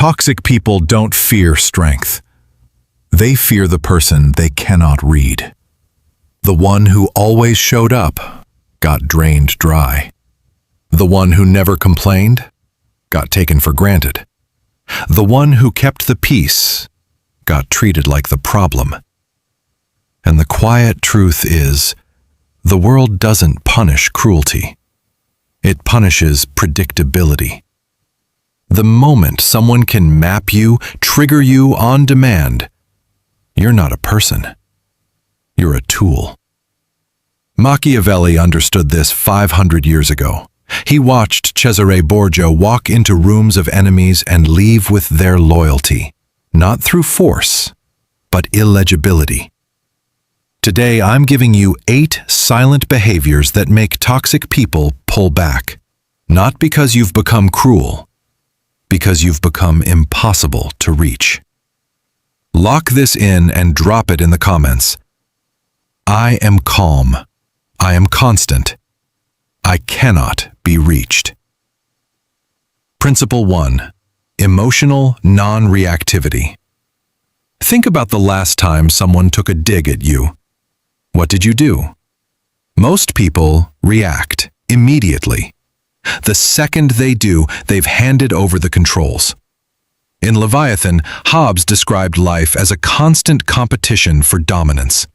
Toxic people don't fear strength. They fear the person they cannot read. The one who always showed up got drained dry. The one who never complained got taken for granted. The one who kept the peace got treated like the problem. And the quiet truth is, the world doesn't punish cruelty. It punishes predictability. The moment someone can map you, trigger you on demand, you're not a person. You're a tool. Machiavelli understood this 500 years ago. He watched Cesare Borgia walk into rooms of enemies and leave with their loyalty, not through force, but illegibility. Today, I'm giving you 8 silent behaviors that make toxic people pull back, not because you've become cruel, because you've become impossible to reach. Lock this in and drop it in the comments. I am calm. I am constant. I cannot be reached. Principle 1. Emotional non-reactivity. Think about the last time someone took a dig at you. What did you do? Most people react immediately. The second they do, they've handed over the controls. In Leviathan, Hobbes described life as a constant competition for dominance.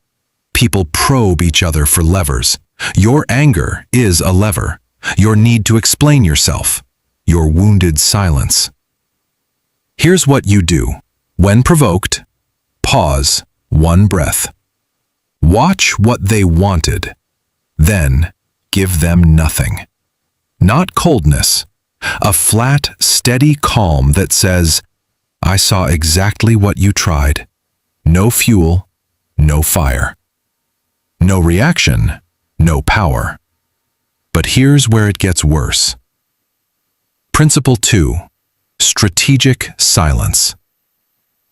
People probe each other for levers. Your anger is a lever. Your need to explain yourself. Your wounded silence. Here's what you do. When provoked, pause, one breath. Watch what they wanted. Then give them nothing. Not coldness. A flat, steady calm that says, I saw exactly what you tried. No fuel, no fire. No reaction, no power. But here's where it gets worse. Principle 2. Strategic silence.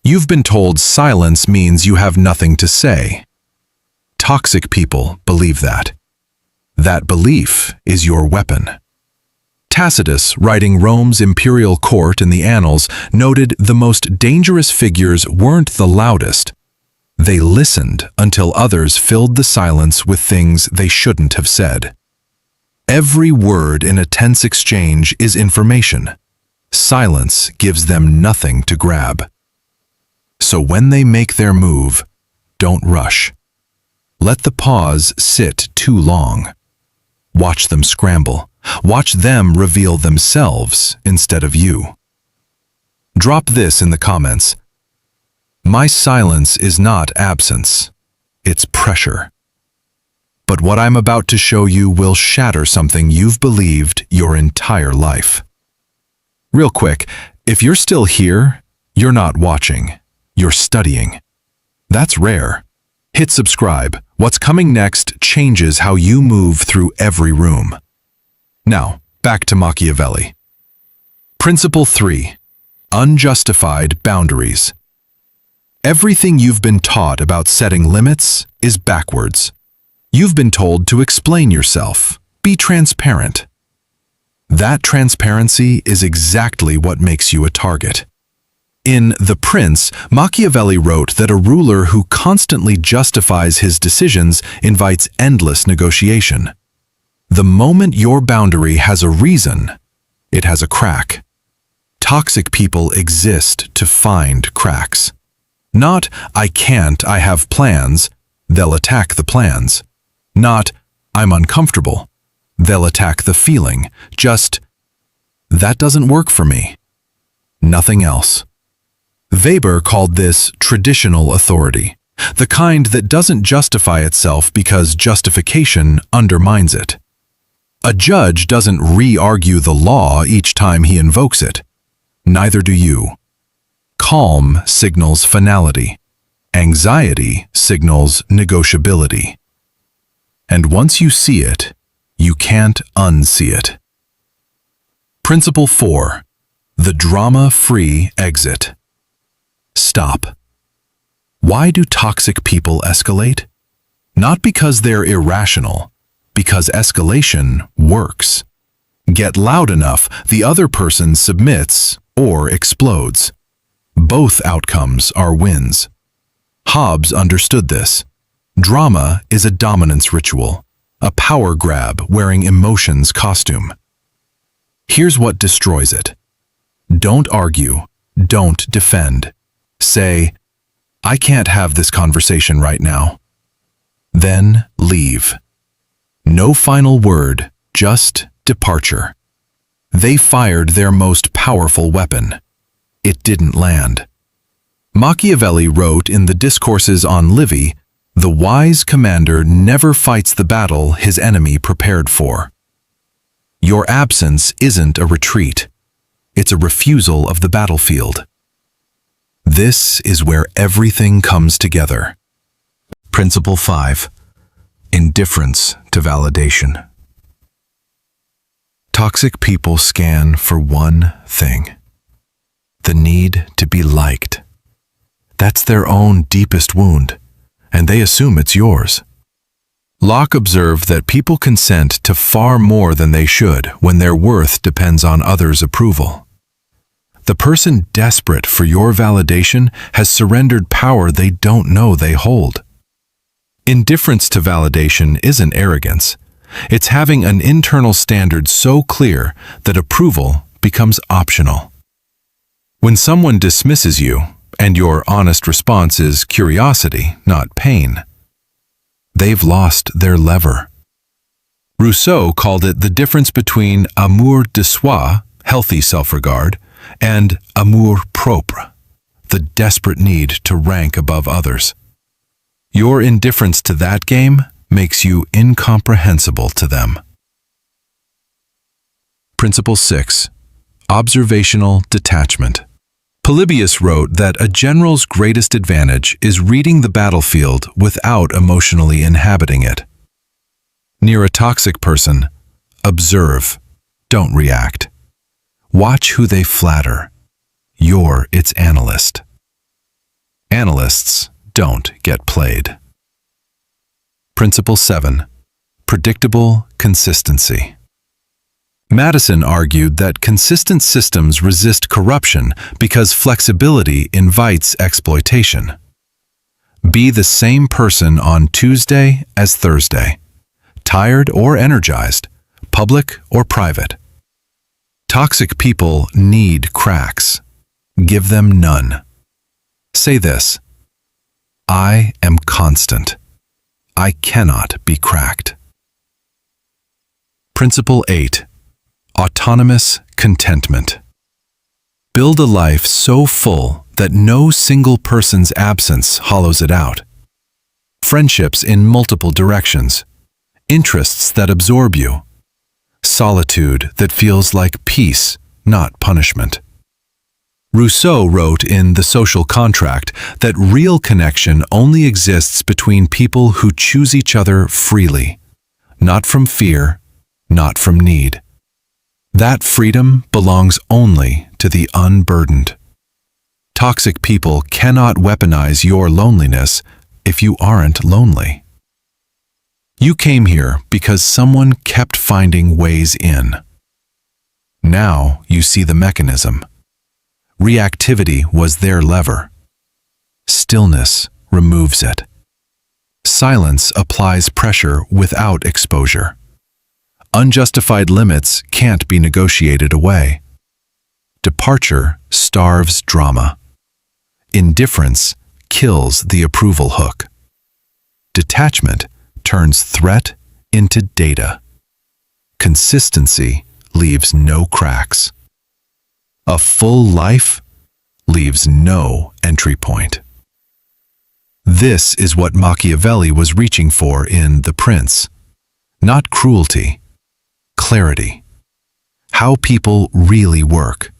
You've been told silence means you have nothing to say. Toxic people believe that. That belief is your weapon. Tacitus, writing Rome's imperial court in the Annals, noted the most dangerous figures weren't the loudest. They listened until others filled the silence with things they shouldn't have said. Every word in a tense exchange is information. Silence gives them nothing to grab. So when they make their move, don't rush. Let the pause sit too long. Watch them scramble. Watch them reveal themselves instead of you. Drop this in the comments. My silence is not absence. It's pressure. But what I'm about to show you will shatter something you've believed your entire life. Real quick, if you're still here, you're not watching. You're studying. That's rare. Hit subscribe. What's coming next changes how you move through every room. Now, back to Machiavelli. Principle 3. Unjustified boundaries. Everything you've been taught about setting limits is backwards. You've been told to explain yourself, be transparent. That transparency is exactly what makes you a target. In The Prince, Machiavelli wrote that a ruler who constantly justifies his decisions invites endless negotiation. The moment your boundary has a reason, it has a crack. Toxic people exist to find cracks. Not, I can't, I have plans, they'll attack the plans. Not, I'm uncomfortable, they'll attack the feeling. Just, that doesn't work for me. Nothing else. Weber called this traditional authority, the kind that doesn't justify itself because justification undermines it. A judge doesn't re-argue the law each time he invokes it. Neither do you. Calm signals finality. Anxiety signals negotiability. And once you see it, you can't unsee it. Principle 4. The drama-free exit. Stop. Why do toxic people escalate? Not because they're irrational, because escalation works. Get loud enough, the other person submits, or explodes. Both outcomes are wins. Hobbes understood this. Drama is a dominance ritual, a power grab wearing emotion's costume. Here's what destroys it. Don't argue, don't defend. Say, "I can't have this conversation right now." Then leave. No final word, just departure. They fired their most powerful weapon. It didn't land. Machiavelli wrote in the Discourses on Livy, "The wise commander never fights the battle his enemy prepared for." Your absence isn't a retreat. It's a refusal of the battlefield. This is where everything comes together. Principle 5. Indifference to validation. Toxic people scan for one thing: the need to be liked. That's their own deepest wound, and they assume it's yours. Locke observed that people consent to far more than they should when their worth depends on others' approval. The person desperate for your validation has surrendered power they don't know they hold. Indifference to validation isn't arrogance. It's having an internal standard so clear that approval becomes optional. When someone dismisses you, and your honest response is curiosity, not pain, they've lost their lever. Rousseau called it the difference between amour de soi, healthy self-regard, and amour propre, the desperate need to rank above others. Your indifference to that game makes you incomprehensible to them. Principle 6. Observational detachment. Polybius wrote that a general's greatest advantage is reading the battlefield without emotionally inhabiting it. Near a toxic person, observe, don't react. Watch who they flatter. You're its analyst. Analysts don't get played. Principle 7. Predictable consistency. Madison argued that consistent systems resist corruption because flexibility invites exploitation. Be the same person on Tuesday as Thursday, tired or energized, public or private. Toxic people need cracks. Give them none. Say this: I am constant. I cannot be cracked. Principle 8. Autonomous contentment. Build a life so full that no single person's absence hollows it out. Friendships in multiple directions. Interests that absorb you. Solitude that feels like peace, not punishment. Rousseau wrote in The Social Contract that real connection only exists between people who choose each other freely, not from fear, not from need. That freedom belongs only to the unburdened. Toxic people cannot weaponize your loneliness if you aren't lonely. You came here because someone kept finding ways in. Now you see the mechanism. Reactivity was their lever. Stillness removes it. Silence applies pressure without exposure. Unjustified limits can't be negotiated away. Departure starves drama. Indifference kills the approval hook. Detachment turns threat into data. Consistency leaves no cracks. A full life leaves no entry point. This is what Machiavelli was reaching for in The Prince. Not cruelty, clarity. How people really work,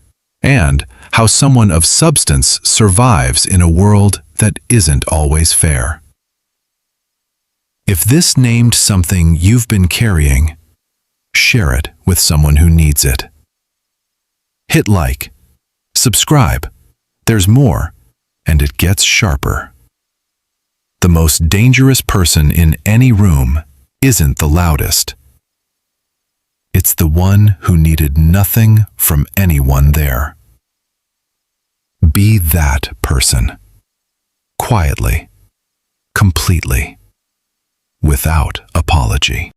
and how someone of substance survives in a world that isn't always fair. If this named something you've been carrying, share it with someone who needs it. Hit like, subscribe. There's more, and it gets sharper. The most dangerous person in any room isn't the loudest. It's the one who needed nothing from anyone there. Be that person. Quietly. Completely. Without apology.